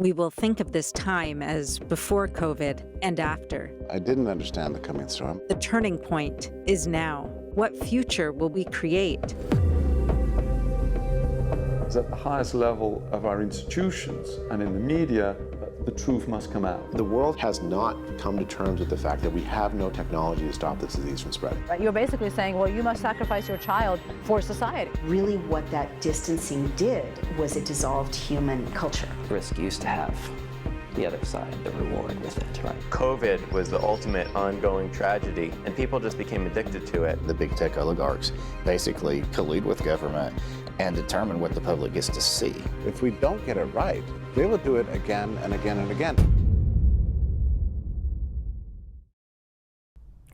We will think of this time as before COVID and after. I didn't understand the coming storm. The turning point is now. What future will we create? It's at the highest level of our institutions and in the media that the truth must come out. The world has not come to terms with the fact that we have no technology to stop this disease from spreading. You're basically saying, well, you must sacrifice your child for society. Really what that distancing did was it dissolved human culture. Risk used to have the other side, the reward with it, right? COVID was the ultimate ongoing tragedy, and people just became addicted to it. The big tech oligarchs basically collude with government and determine what the public gets to see. If we don't get it right, they will do it again and again and again.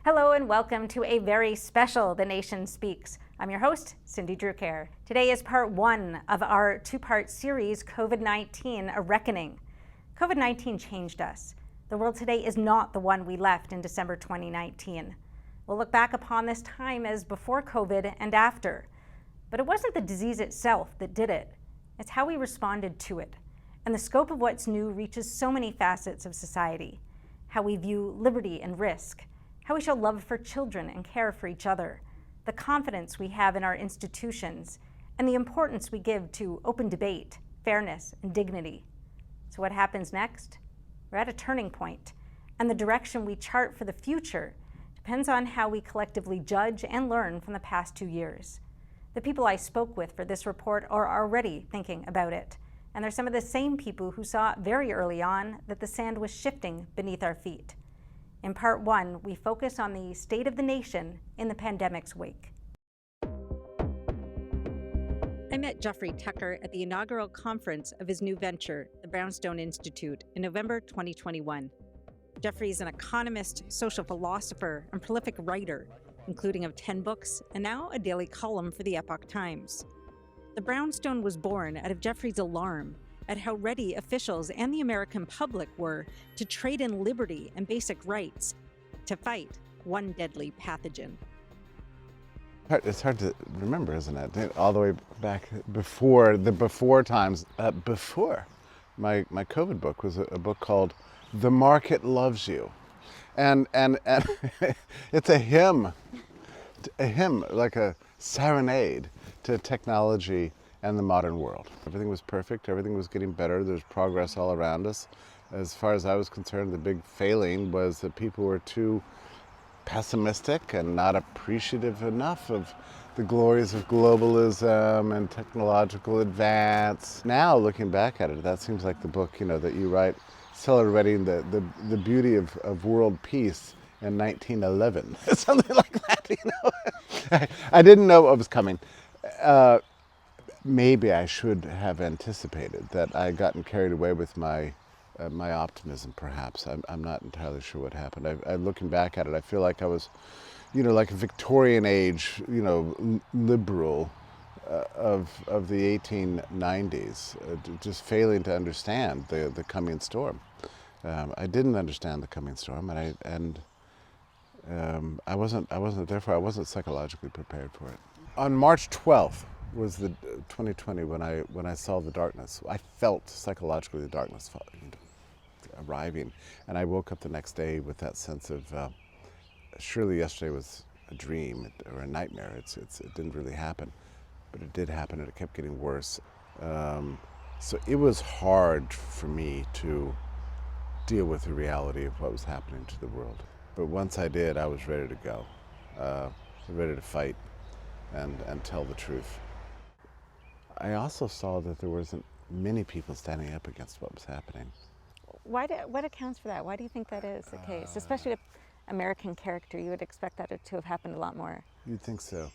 Hello and welcome to a very special The Nation Speaks. I'm your host, Cindy Drucare. Today is part one of our two-part series, COVID-19, A Reckoning. COVID-19 changed us. The world today is not the one we left in December 2019. We'll look back upon this time as before COVID and after. But it wasn't the disease itself that did it. It's how we responded to it. And the scope of what's new reaches so many facets of society. How we view liberty and risk. How we show love for children and care for each other. The confidence we have in our institutions. And the importance we give to open debate, fairness, and dignity. So what happens next? We're at a turning point, and the direction we chart for the future depends on how we collectively judge and learn from the past 2 years. The people I spoke with for this report are already thinking about it, and they're some of the same people who saw very early on that the sand was shifting beneath our feet. In part one, we focus on the state of the nation in the pandemic's wake. I met Jeffrey Tucker at the inaugural conference of his new venture, the Brownstone Institute, in November 2021. Jeffrey is an economist, social philosopher, and prolific writer, including of 10 books and now a daily column for the Epoch Times. The Brownstone was born out of Jeffrey's alarm at how ready officials and the American public were to trade in liberty and basic rights to fight one deadly pathogen. It's hard to remember, isn't it? All the way back before times. Before my COVID book was a book called "The Market Loves You," and it's a hymn, like a serenade to technology and the modern world. Everything was perfect. Everything was getting better. There's progress all around us. As far as I was concerned, the big failing was that people were too pessimistic and not appreciative enough of the glories of globalism and technological advance. Now, looking back at it, that seems like the book, that you write, celebrating the beauty of world peace in 1911, something like that. I didn't know what was coming. Maybe I should have anticipated that. I had gotten carried away with my optimism, perhaps. I'm not entirely sure what happened. Looking back at it, I feel like I was, like a Victorian age, liberal of the 1890s, just failing to understand the coming storm. I didn't understand the coming storm, and I wasn't psychologically prepared for it. On March 12th was the 2020 when I saw the darkness. I felt psychologically the darkness arriving, and I woke up the next day with that sense of surely yesterday was a dream or a nightmare. It didn't really happen, but it did happen, and it kept getting worse. So it was hard for me to deal with the reality of what was happening to the world. But once I did, I was ready to go, ready to fight and tell the truth. I also saw that there wasn't many people standing up against what was happening. What accounts for that? Why do you think that is the case? Especially with American character, you would expect that to have happened a lot more. You'd think so.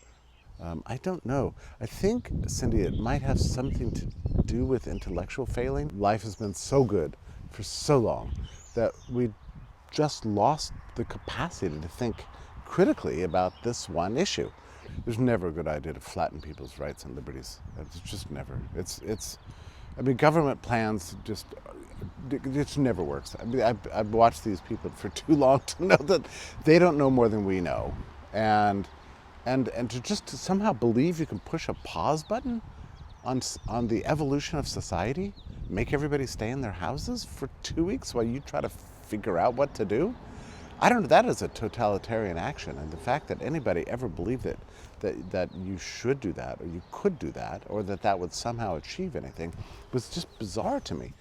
I don't know. I think, Cindy, it might have something to do with intellectual failing. Life has been so good for so long that we just lost the capacity to think critically about this one issue. There's never a good idea to flatten people's rights and liberties. It's just never. Government plans it never works. I've watched these people for too long to know that they don't know more than we know, and to somehow believe you can push a pause button on the evolution of society? Make everybody stay in their houses for 2 weeks while you try to figure out what to do? I don't know, that is a totalitarian action, and the fact that anybody ever believed that you should do that, or you could do that, or that would somehow achieve anything was just bizarre to me.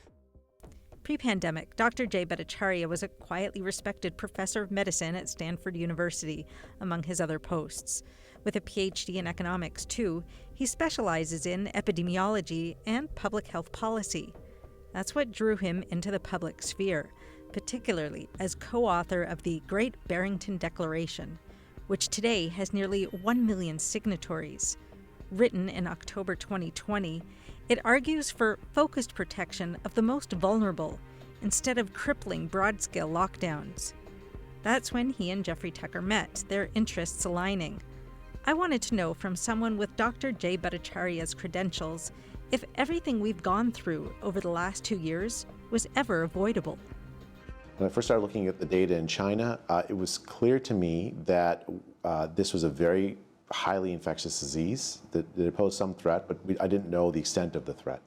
Pre-pandemic, Dr. Bhattacharya was a quietly respected professor of medicine at Stanford University, among his other posts. With a PhD in economics, too, he specializes in epidemiology and public health policy. That's what drew him into the public sphere, particularly as co-author of the Great Barrington Declaration, which today has nearly 1 million signatories. Written in October 2020, it argues for focused protection of the most vulnerable instead of crippling broad-scale lockdowns. That's when he and Jeffrey Tucker met, their interests aligning. I wanted to know from someone with Dr. Bhattacharya's credentials if everything we've gone through over the last 2 years was ever avoidable. When I first started looking at the data in China, it was clear to me that this was a very highly infectious disease, that it posed some threat, but I didn't know the extent of the threat.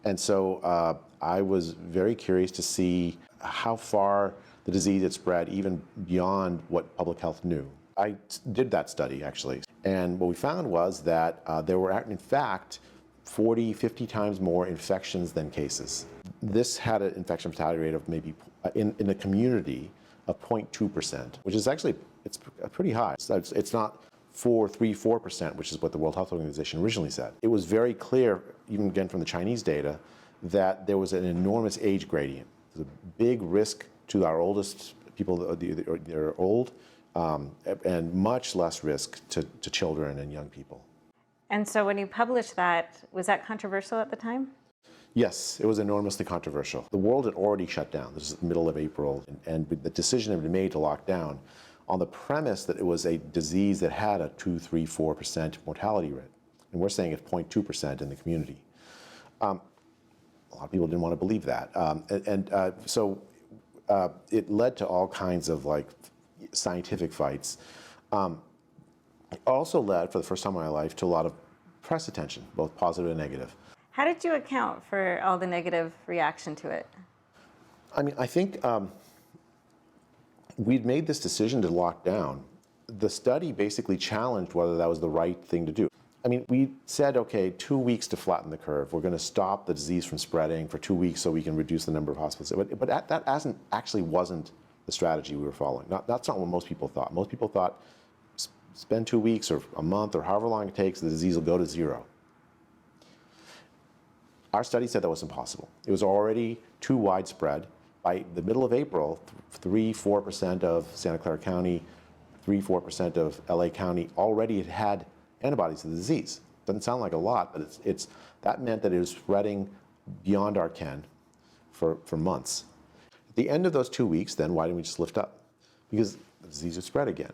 And so I was very curious to see how far the disease had spread, even beyond what public health knew. I did that study, actually, and what we found was that there were, in fact, 40, 50 times more infections than cases. This had an infection fatality rate of maybe, in the community, of 0.2%, which is actually, it's pretty high. It's not 4%, which is what the World Health Organization originally said. It was very clear, even again from the Chinese data, that there was an enormous age gradient. There's a big risk to our oldest people that are old, and much less risk to children and young people. And so when you published that, was that controversial at the time? Yes, it was enormously controversial. The world had already shut down. This is the middle of April, and the decision had been made to lock down on the premise that it was a disease that had a 2, 3, 4% mortality rate. And we're saying it's 0.2% in the community. A lot of people didn't want to believe that. So it led to all kinds of scientific fights. It also led, for the first time in my life, to a lot of press attention, both positive and negative. How did you account for all the negative reaction to it? I mean, I think we'd made this decision to lock down. The study basically challenged whether that was the right thing to do. I mean, we said, okay, 2 weeks to flatten the curve. We're going to stop the disease from spreading for 2 weeks so we can reduce the number of hospitals. But that actually wasn't the strategy we were following. That's not what most people thought. Most people thought, spend 2 weeks or a month or however long it takes, the disease will go to zero. Our study said that was impossible. It was already too widespread. By the middle of April, 3-4% of Santa Clara County, 3-4% of LA County already had antibodies to the disease. Doesn't sound like a lot, but that meant that it was spreading beyond our ken for months. At the end of those 2 weeks, then, why didn't we just lift up? Because the disease would spread again.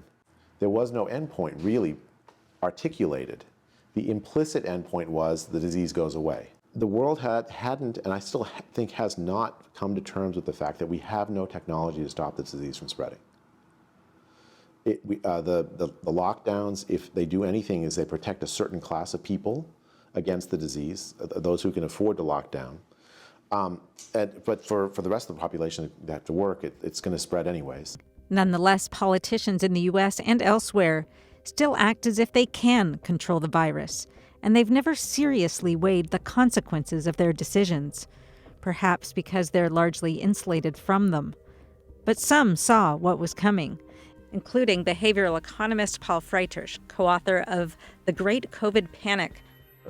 There was no endpoint really articulated. The implicit endpoint was the disease goes away. The world hadn't, and I still think has not come to terms with the fact that we have no technology to stop this disease from spreading. The lockdowns, if they do anything, is they protect a certain class of people against the disease, those who can afford to lock down. But for the rest of the population that have to work, it's going to spread anyways. Nonetheless, politicians in the U.S. and elsewhere still act as if they can control the virus, and they've never seriously weighed the consequences of their decisions, perhaps because they're largely insulated from them. But some saw what was coming, including behavioral economist Paul Freitich, co-author of The Great COVID Panic.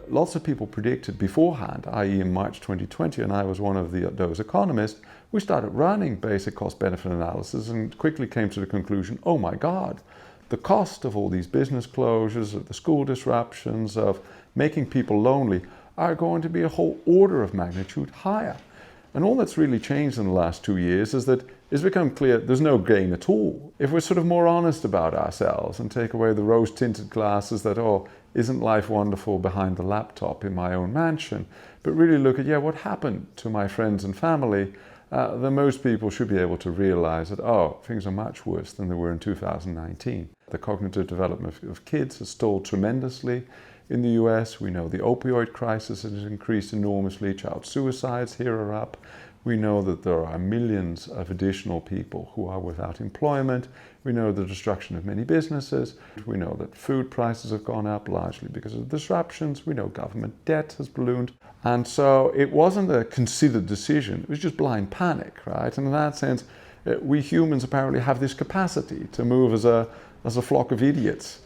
Lots of people predicted beforehand, i.e. in March 2020, and I was one of those economists, we started running basic cost-benefit analysis and quickly came to the conclusion, oh my God, the cost of all these business closures, of the school disruptions, of making people lonely are going to be a whole order of magnitude higher. And all that's really changed in the last 2 years is that it's become clear there's no gain at all. If we're sort of more honest about ourselves and take away the rose-tinted glasses that, oh, isn't life wonderful behind the laptop in my own mansion, but really look at, what happened to my friends and family, then most people should be able to realize that, oh, things are much worse than they were in 2019. The cognitive development of kids has stalled tremendously. in the US. We know the opioid crisis has increased enormously. Child suicides here are up. We know that there are millions of additional people who are without employment. We know the destruction of many businesses. We know that food prices have gone up largely because of disruptions. We know government debt has ballooned. And so it wasn't a considered decision. It was just blind panic, right? And in that sense, we humans apparently have this capacity to move as a flock of idiots.